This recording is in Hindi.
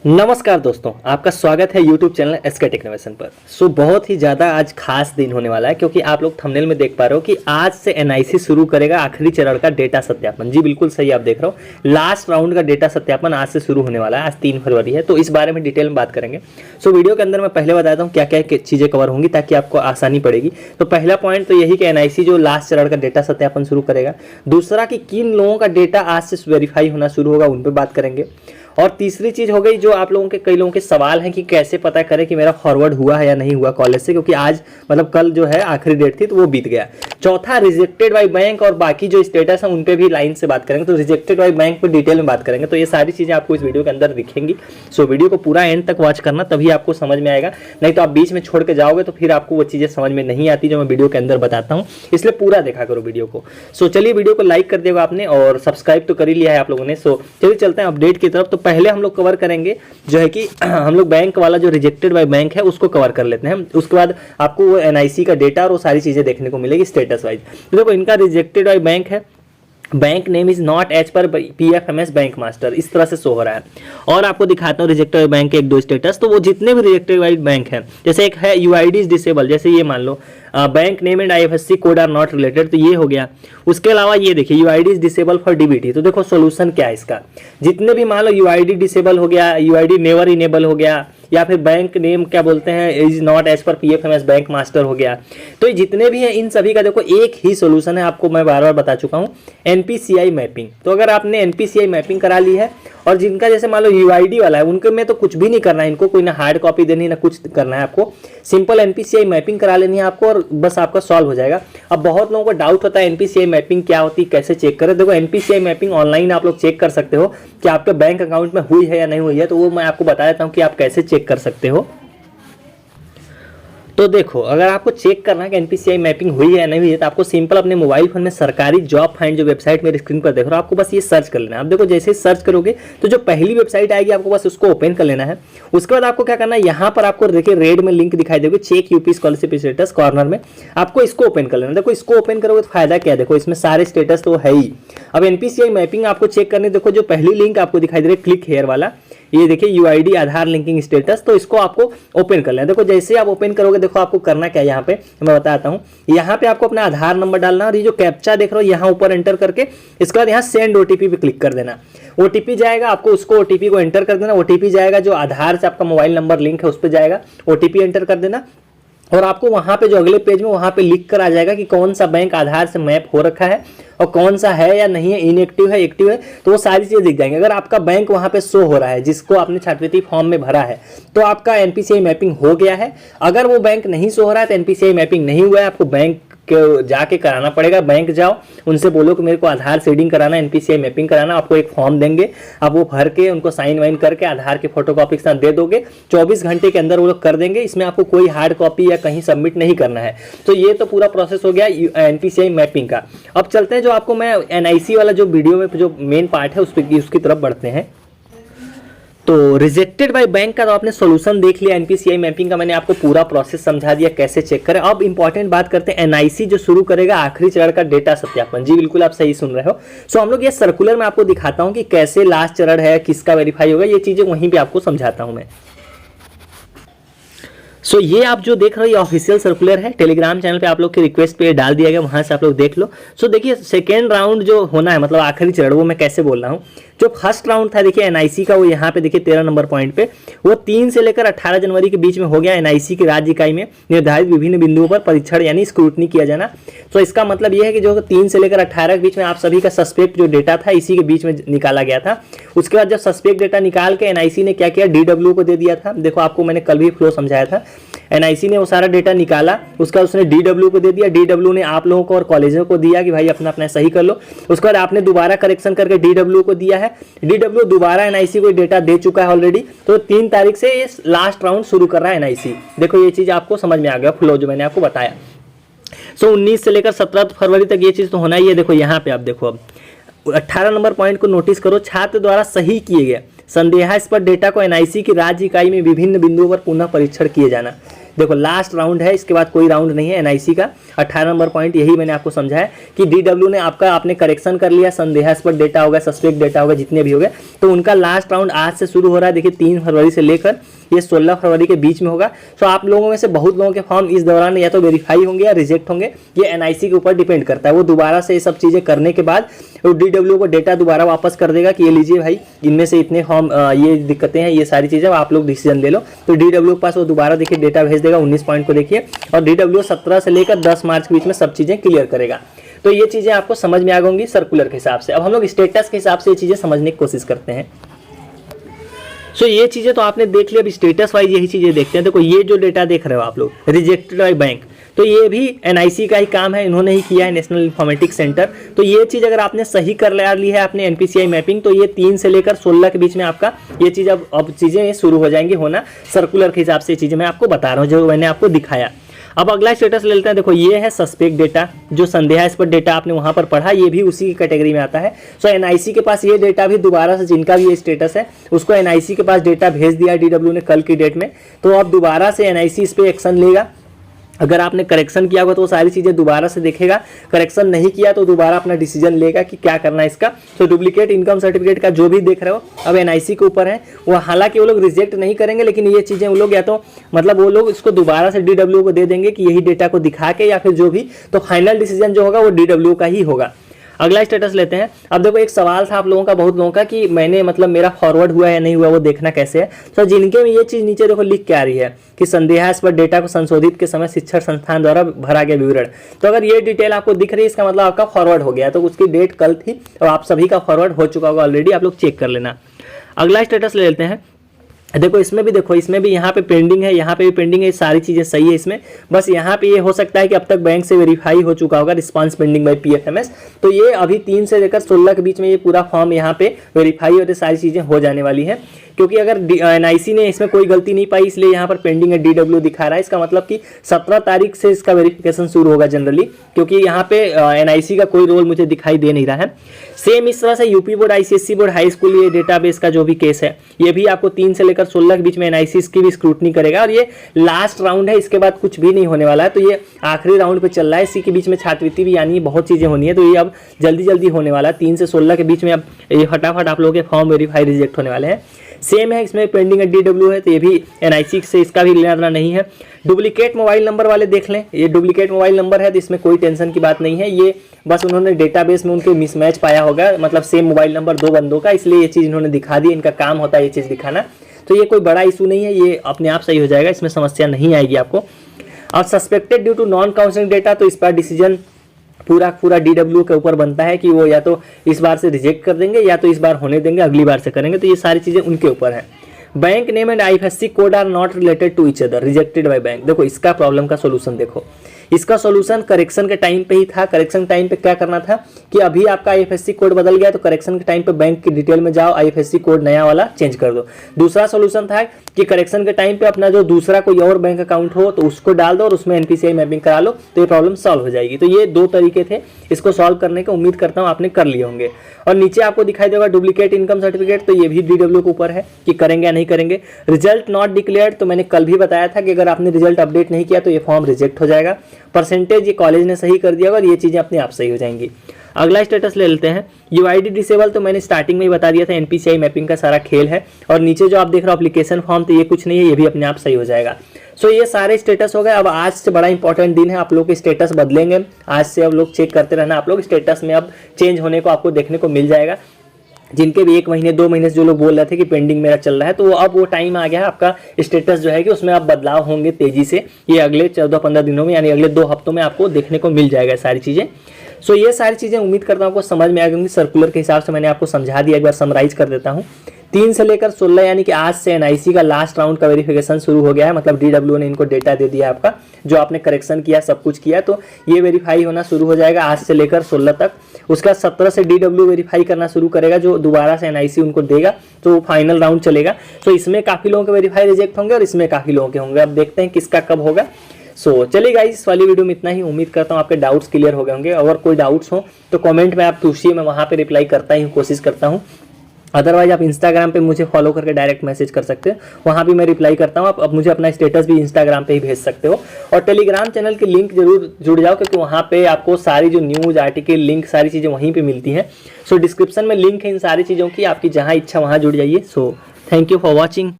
नमस्कार दोस्तों, आपका स्वागत है YouTube चैनल एसके टेक्नोवेशन पर। बहुत ही ज़्यादा आज खास दिन होने वाला है क्योंकि आप लोग थंबनेल में देख पा रहे हो कि आज से एनआईसी शुरू करेगा आखिरी चरण का डेटा सत्यापन। जी बिल्कुल सही आप देख रहे हो, लास्ट राउंड का डेटा सत्यापन आज से शुरू होने वाला है। आज 3 फरवरी है, तो इस बारे में डिटेल में बात करेंगे। वीडियो के अंदर मैं पहले बताता हूँ क्या क्या चीज़ें कवर होंगी ताकि आपको आसानी पड़ेगी। तो पहला पॉइंट तो यही कि एनआईसी जो लास्ट चरण का डेटा सत्यापन शुरू करेगा। दूसरा कि किन लोगों का डेटा आज से वेरीफाई होना शुरू होगा, उन पर बात करेंगे। और तीसरी चीज हो गई जो आप लोगों के कई लोगों के सवाल हैं कि कैसे पता करें कि मेरा फॉरवर्ड हुआ है या नहीं हुआ कॉलेज से, क्योंकि आज मतलब कल जो है आखिरी डेट थी तो वो बीत गया। चौथा रिजेक्टेड बाय बैंक और बाकी जो स्टेटस है उन पे भी लाइन से बात करेंगे। तो रिजेक्टेड बाय बैंक पे डिटेल में बात करेंगे। तो ये सारी चीजें आपको इस वीडियो के अंदर दिखेंगी। वीडियो को पूरा एंड तक वॉच करना, तभी आपको समझ में आएगा। नहीं तो आप बीच में छोड़ के जाओगे तो फिर आपको वो चीजें समझ में नहीं आती जो मैं वीडियो के अंदर बताता हूँ। इसलिए पूरा देखा करो वीडियो को। चलिए वीडियो को लाइक कर देगा आपने और सब्सक्राइब तो कर ही लिया है आप लोगों ने। चलिए चलते हैं अपडेट की तरफ। तो पहले हम लोग कवर करेंगे जो है कि हम लोग बैंक वाला जो रिजेक्टेड बाय बैंक है उसको कवर कर लेते हैं। उसके बाद आपको वो एनआईसी का डेटा और वो सारी चीजें देखने को मिलेगी स्टेटस वाइज। तो देखो इनका रिजेक्टेड बाय बैंक है, bank name is not as per PFMS bank master, इस तरह से शो हो रहा है। और आपको दिखाता हूँ रिजेक्टेड बाय बैंक के 1-2 स्टेटस। तो वो जितने भी रिजेक्टेड बाय बैंक हैं, जैसे एक है यूआईडी इज डिसेबल, जैसे ये मान लो bank name and IFSC code are not related, तो ये हो गया। उसके अलावा ये देखिए UID is disable for DBT. तो देखो सोल्यूशन क्या है इसका। जितने भी मान लो यूआईडी डिसेबल हो गया, यूआईडी नेवर इनेबल हो गया, या फिर बैंक नेम क्या बोलते हैं is not as per PFMS bank master हो गया। तो ये जितने भी हैं इन सभी का देखो एक ही सोल्यूशन है, आपको मैं बार बार बता चुका हूँ, एनपीसीआई मैपिंग। तो अगर आपने एनपीसीआई मैपिंग करा ली है और जिनका जैसे मान लो यूआईडी वाला है उनके में तो कुछ भी नहीं करना है, इनको कोई ना हार्ड कॉपी देनी ना कुछ करना है, आपको सिंपल एनपीसीआई मैपिंग करा लेनी है आपको और बस आपका सॉल्व हो जाएगा। अब बहुत लोगों को डाउट होता है एनपीसीआई मैपिंग क्या होती है, कैसे चेक करें। देखो एनपीसीआई मैपिंग ऑनलाइन आप लोग चेक कर सकते हो कि आपके बैंक अकाउंट में हुई है या नहीं हुई है। तो वो मैं आपको बता देता हूँ कि आप कैसे चेक कर सकते हो। तो देखो अगर आपको चेक करना है कि एनपीसीआई मैपिंग हुई है या नहीं हुई है, तो आपको सिंपल अपने मोबाइल फोन में सरकारी जॉब फाइंड जो वेबसाइट मेरी स्क्रीन पर देख रहे हो, आपको बस ये सर्च कर लेना है। आप देखो जैसे ही सर्च करोगे तो जो पहली वेबसाइट आएगी आपको बस उसको ओपन कर लेना है। उसके बाद आपको क्या करना है, यहाँ पर आपको देखिए रेड में लिंक दिखाई देगी, check UP scholarship status corner में, आपको इसको ओपन कर लेना। देखो इसको ओपन करोगे तो फायदा क्या है, देखो इसमें सारे स्टेटस तो है ही। अब एनपीसीआई मैपिंग आपको चेक करनी, देखो जो पहली लिंक आपको दिखाई दे रही है क्लिक हेयर वाला, ये देखिए यूआईडी आधार लिंकिंग स्टेटस, तो इसको आपको ओपन कर लेना। देखो जैसे आप ओपन करोगे देखो आपको करना क्या है, यहाँ पे मैं बताता हूँ। यहाँ पे आपको अपना आधार नंबर डालना और ये जो कैप्चा देख रहे हो यहाँ ऊपर एंटर करके इसके बाद यहाँ सेंड ओटीपी पे क्लिक कर देना। ओटीपी जाएगा, आपको उसको ओटीपी को एंटर कर देना। ओटीपी जाएगा जो आधार से आपका मोबाइल नंबर लिंक है उस पर जाएगा, ओटीपी एंटर कर देना। और आपको वहां पे जो अगले पेज में वहां पे लिख कर आ जाएगा कि कौन सा बैंक आधार से मैप हो रखा है और कौन सा है या नहीं है, इनएक्टिव है एक्टिव है, तो वो सारी चीजें दिख जाएंगी। अगर आपका बैंक वहां पे शो हो रहा है जिसको आपने छात्रवृत्ति फॉर्म में भरा है तो आपका एनपीसीआई मैपिंग हो गया है। अगर वो बैंक नहीं शो हो रहा है तो एनपीसीआई मैपिंग नहीं हुआ है, आपको बैंक जाके कराना पड़ेगा। बैंक जाओ, उनसे बोलो कि मेरे को आधार सीडिंग कराना, एनपीसीआई मैपिंग कराना। आपको एक फॉर्म देंगे, आप वो भर के उनको साइन वाइन करके आधार की फोटोकॉपी के साथ दे दोगे। 24 घंटे के अंदर वो लोग कर देंगे। इसमें आपको कोई हार्ड कॉपी या कहीं सबमिट नहीं करना है। तो ये तो पूरा प्रोसेस हो गया एनपीसीआई मैपिंग का। अब चलते हैं जो आपको मैं एनआईसी वाला जो वीडियो में जो मेन पार्ट है उसकी तरफ बढ़ते हैं। तो रिजेक्टेड बाय बैंक का तो आपने सॉल्यूशन देख लिया, एनपीसीआई मैपिंग का मैंने आपको पूरा प्रोसेस समझा दिया कैसे चेक करें। अब इंपॉर्टेंट बात करते हैं एनआईसी जो शुरू करेगा आखिरी चरण का डेटा सत्यापन। जी बिल्कुल आप सही सुन रहे हो। हम लोग ये सर्कुलर में आपको दिखाता हूं कि कैसे लास्ट चरण है, किसका वेरीफाई होगा, ये चीजें वहीं पे आपको समझाता हूं मैं। ये आप जो देख रहे हो ये ऑफिशियल सर्कुलर है, टेलीग्राम चैनल पे आप लोग की रिक्वेस्ट पे डाल दिया गया, वहां से आप लोग देख लो। देखिए सेकेंड राउंड जो होना है मतलब आखिरी चरण, वो मैं कैसे बोल रहा हूँ। जो फर्स्ट राउंड था देखिए एनआईसी का, वो यहाँ पे देखिए 13 नंबर पॉइंट पे वो 3 से लेकर 18 जनवरी के बीच में हो गया। एनआईसी की राज्य इकाई में निर्धारित विभिन्न बिंदुओं पर परीक्षण यानी स्क्रूटनी किया जाना। इसका मतलब ये है कि जो 3 से लेकर 18 के बीच में आप सभी का सस्पेक्ट जो डेटा था इसी के बीच में निकाला गया था। उसके बाद जब सस्पेक्ट डेटा निकाल के एनआईसी ने क्या किया, डीडब्ल्यू को दे दिया था। देखो आपको मैंने कल भी फ्लो समझाया था। एनआईसी ने वो सारा डेटा निकाला, उसका उसने डीडब्ल्यू को दे दिया, डीडब्ल्यू ने आप लोगों को और कॉलेजों को दिया कि भाई अपना अपना सही कर लो। उसके बाद आपने दोबारा करेक्शन करके डीडब्ल्यू को दिया है, डीडब्ल्यू दोबारा एनआईसी को डेटा दे चुका है ऑलरेडी। तो 3 तारीख से ये लास्ट राउंड शुरू कर रहा है एनआईसी। देखो ये चीज आपको समझ में आ गया फ्लो जो मैंने आपको बताया। 19 से लेकर 17 फरवरी तक ये चीज तो होना ही है। देखो यहाँ पे आप देखो अब 18 नंबर पॉइंट को नोटिस करो, छात्र द्वारा सही किए गए संदेहास्पद डेटा को एनआईसी की राज्य इकाई में विभिन्न बिंदुओं पर पुनः परीक्षण किए जाना। देखो लास्ट राउंड है, इसके बाद कोई राउंड नहीं है एनआईसी का। 18 नंबर पॉइंट यही मैंने आपको समझाया कि डीडब्ल्यू ने आपने करेक्शन कर लिया, संदेहास्पद डेटा होगा, सस्पेक्ट डेटा होगा, जितने भी हो गए, तो उनका लास्ट राउंड आज से शुरू हो रहा है। देखिए 3 फरवरी से लेकर ये 16 फरवरी के बीच में होगा। तो आप लोगों में से बहुत लोगों के फॉर्म इस दौरान या तो वेरीफाई होंगे या रिजेक्ट होंगे, ये एनआईसी के ऊपर डिपेंड करता है। वो दोबारा से ये सब चीज़ें करने के बाद डीडब्ल्यू को डेटा दोबारा वापस कर देगा कि ये लीजिए भाई, इनमें से इतने फॉर्म ये दिक्कतें हैं, ये सारी चीज़ें आप लोग डिसीजन ले लो। तो डीडब्ल्यू के पास वो दोबारा देखिए डेटा भेज देगा। 19 पॉइंट को देखिए, और डीडब्ल्यू 17 से लेकर 10 मार्च के बीच में सब चीज़ें क्लियर करेगा। तो ये चीज़ें आपको समझ में आ गई सर्कुलर के हिसाब से। अब हम लोग स्टेटस के हिसाब से ये चीज़ें समझने की कोशिश करते हैं। सो ये चीज़ें तो आपने देख लिया। अब स्टेटस वाइज यही चीज़ें देखते हैं। देखो ये जो डेटा देख रहे हो आप लोग, रिजेक्टेड बाय बैंक, तो ये भी एनआईसी का ही काम है, इन्होंने ही किया है, नेशनल इन्फॉर्मेटिक्स सेंटर। तो ये चीज़ अगर आपने सही कर ली है आपने एनपीसीआई मैपिंग, तो ये 3 से लेकर 16 के बीच में आपका ये चीज़ अब चीज़ें शुरू हो जाएंगी होना सर्कुलर के हिसाब से। चीज़ें मैं आपको बता रहा हूँ जो मैंने आपको दिखाया। अब अगला स्टेटस ले लेते हैं। देखो ये है सस्पेक्ट डेटा, जो संदेहास्पद डेटा आपने वहां पर पढ़ा, ये भी उसी की कैटेगरी में आता है। सो एनआईसी के पास ये डेटा भी दोबारा से, जिनका भी ये स्टेटस है, उसको एनआईसी के पास डेटा भेज दिया डीडब्ल्यू ने कल की डेट में। तो अब दोबारा से एनआईसी इस पर एक्शन लेगा। अगर आपने करेक्शन किया होगा तो वो सारी चीज़ें दोबारा से देखेगा, करेक्शन नहीं किया तो दोबारा अपना डिसीजन लेगा कि क्या करना है इसका। तो डुप्लीकेट इनकम सर्टिफिकेट का जो भी देख रहे हो अब एनआईसी के ऊपर है। वो हालांकि वो लोग रिजेक्ट नहीं करेंगे, लेकिन ये चीज़ें वो लोग या तो मतलब वो लोग इसको दोबारा से डीडब्ल्यू को दे देंगे कि यही डेटा को दिखा के, या फिर जो भी, तो फाइनल डिसीजन जो होगा वो डीडब्ल्यू का ही होगा। अगला स्टेटस लेते हैं। अब देखो एक सवाल था आप लोगों का, बहुत लोगों का, कि मैंने मतलब मेरा फॉरवर्ड हुआ या नहीं हुआ, वो देखना कैसे है। तो जिनके में ये चीज़ नीचे देखो लिख के आ रही है कि संदेहास्पद डेटा को संशोधित के समय शिक्षण संस्थान द्वारा भरा गया विवरण, तो अगर ये डिटेल आपको दिख रही है इसका मतलब आपका फॉरवर्ड हो गया। तो उसकी डेट कल थी और आप सभी का फॉरवर्ड हो चुका होगा ऑलरेडी, आप लोग चेक कर लेना। अगला स्टेटस ले लेते हैं। देखो इसमें भी यहाँ पे पेंडिंग है, यहाँ पे भी पेंडिंग है, सारी चीज़ें सही है इसमें। बस यहाँ पे ये हो सकता है कि अब तक बैंक से वेरीफाई हो चुका होगा, रिस्पांस पेंडिंग बाय पीएफएमएस। तो ये अभी 3 से लेकर 16 के बीच में ये पूरा फॉर्म यहाँ पे वेरीफाई और सारी चीज़ें हो जाने वाली है। क्योंकि अगर एनआईसी ने इसमें कोई गलती नहीं पाई, इसलिए यहाँ पर पेंडिंग है, डीडब्ल्यू दिखा रहा है। इसका मतलब कि 17 तारीख से इसका वेरिफिकेशन शुरू होगा जनरली, क्योंकि यहाँ पे एनआईसी का कोई रोल मुझे दिखाई दे नहीं रहा है। सेम इस तरह से UP board, ICSC board, high school, ये डेटाबेस का जो भी केस है, ये भी आपको 3 से लेकर 16 के बीच में एनआईसी इसकी भी स्क्रूटनी करेगा। और ये लास्ट राउंड है, इसके बाद कुछ भी नहीं होने वाला है। तो ये आखिरी राउंड पे चल रहा है। इसी के बीच में छात्रवृत्ति भी, यानी बहुत चीज़ें होनी है। तो ये अब जल्दी जल्दी होने वाला है। 3 से 16 के बीच में अब ये फटाफट आप लोगों के फॉर्म वेरीफाई रिजेक्ट होने वाले हैं। सेम है, इसमें पेंडिंग है डीडब्ल्यू है, तो ये भी एनआईसी से इसका भी लेना देना नहीं है। डुप्लीकेट मोबाइल नंबर वाले देख लें, ये डुप्लीकेट मोबाइल नंबर है, तो इसमें कोई टेंशन की बात नहीं है। ये बस उन्होंने डेटाबेस में उनके मिसमैच पाया होगा, मतलब सेम मोबाइल नंबर 2 बंदों का, इसलिए ये चीज़ इन्होंने दिखा दी। इनका काम होता है ये चीज़ दिखाना। तो ये कोई बड़ा इशू नहीं है, ये अपने आप सही हो जाएगा, इसमें समस्या नहीं आएगी आपको। और suspected due to non counselling data, तो इस पर डिसीजन पूरा डीडब्ल्यू के ऊपर बनता है कि वो या तो इस बार से रिजेक्ट कर देंगे या तो इस बार होने देंगे, अगली बार से करेंगे। तो ये सारी चीज़ें उनके ऊपर है। Bank name and IFSC code are not related to each other, rejected by bank. देखो इसका प्रॉब्लम का सोल्यूशन देखो, इसका सोल्यूशन करेक्शन के टाइम पे ही था। करेक्शन टाइम पे क्या करना था कि अभी आपका आईएफएससी कोड बदल गया, तो करेक्शन के टाइम पे बैंक की डिटेल में जाओ, आईएफएससी कोड नया वाला चेंज कर दो। दूसरा सोल्यूशन था कि करेक्शन के टाइम पे अपना जो दूसरा कोई और बैंक अकाउंट हो तो उसको डाल दो और उसमें एनपीसीआई मैपिंग करा लो, तो ये प्रॉब्लम सॉल्व हो जाएगी। तो ये 2 तरीके थे इसको सॉल्व करने के, उम्मीद करता हूँ आपने कर लिए होंगे। और नीचे आपको दिखाई देगा डुप्लीकेट इनकम सर्टिफिकेट, तो ये भी डीडब्ल्यू के ऊपर है कि करेंगे या नहीं करेंगे। रिजल्ट नॉट डिक्लेयर्ड, तो मैंने कल भी बताया था कि अगर आपने रिजल्ट अपडेट नहीं किया तो ये फॉर्म रिजेक्ट हो जाएगा। परसेंटेज ये कॉलेज ने सही कर दिया और ये चीज़ें अपने आप सही हो जाएंगी। अगला स्टेटस ले लेते हैं। यूआईडी डिसेबल, तो मैंने स्टार्टिंग में ही बता दिया था, एनपीसीआई मैपिंग का सारा खेल है। और नीचे जो आप देख रहे हो एप्लीकेशन फॉर्म, तो ये कुछ नहीं है, ये भी अपने आप सही हो जाएगा। सो ये सारे स्टेटस हो गए। अब आज से बड़ा इंपॉर्टेंट दिन है, आप लोग के स्टेटस बदलेंगे आज से। अब लोग चेक करते रहना, आप लोग स्टेटस में अब चेंज होने को आपको देखने को मिल जाएगा। जिनके भी 1 महीने 2 महीने से जो लोग बोल रहे थे कि पेंडिंग मेरा चल रहा है, तो अब वो टाइम आ गया है, आपका स्टेटस जो है कि उसमें अब बदलाव होंगे तेजी से। ये अगले 14-15 दिनों में, यानी अगले 2 हफ्तों में आपको देखने को मिल जाएगा सारी चीज़ें। सो ये सारी चीज़ें उम्मीद करता हूँ आपको समझ में आ गई। सर्कुलर के हिसाब से मैंने आपको समझा दिया, एक बार समराइज कर देता हूँ। 3 से लेकर 16 यानी कि आज से एनआईसी का लास्ट राउंड का वेरिफिकेशन शुरू हो गया है। मतलब डीडब्ल्यू ने इनको डेटा दे दिया आपका, जो आपने करेक्शन किया सब कुछ किया, तो ये वेरीफाई होना शुरू हो जाएगा आज से लेकर 16 तक। उसका 17 से डीडब्ल्यू वेरीफाई करना शुरू करेगा, जो दोबारा से एनआईसी उनको देगा, तो फाइनल राउंड चलेगा। तो इसमें काफ़ी लोगों के वेरीफाई रिजेक्ट होंगे और इसमें काफ़ी लोगों के होंगे। अब देखते हैं किसका कब होगा। सो चलिए गाइस, इस वाली वीडियो में इतना ही। उम्मीद करता हूँ आपके डाउट्स क्लियर हो गए होंगे। अगर कोई डाउट्स हो तो कमेंट में आप पूछिए, मैं वहाँ पे रिप्लाई करता ही कोशिश करता हूँ। अदरवाइज आप इंस्टाग्राम पे मुझे फॉलो करके डायरेक्ट मैसेज कर सकते हो, वहाँ भी मैं रिप्लाई करता हूँ। आप अब मुझे अपना स्टेटस भी इंस्टाग्राम पे ही भेज सकते हो। और टेलीग्राम चैनल की लिंक जरूर जुड़ जाओ, क्योंकि वहाँ पे आपको सारी जो न्यूज़ आर्टिकल लिंक सारी चीज़ें वहीं पे मिलती हैं। सो डिस्क्रिप्शन में लिंक है इन सारी चीज़ों की, आपकी जहाँ इच्छा वहाँ जुड़ जाइए। So thank you for watching.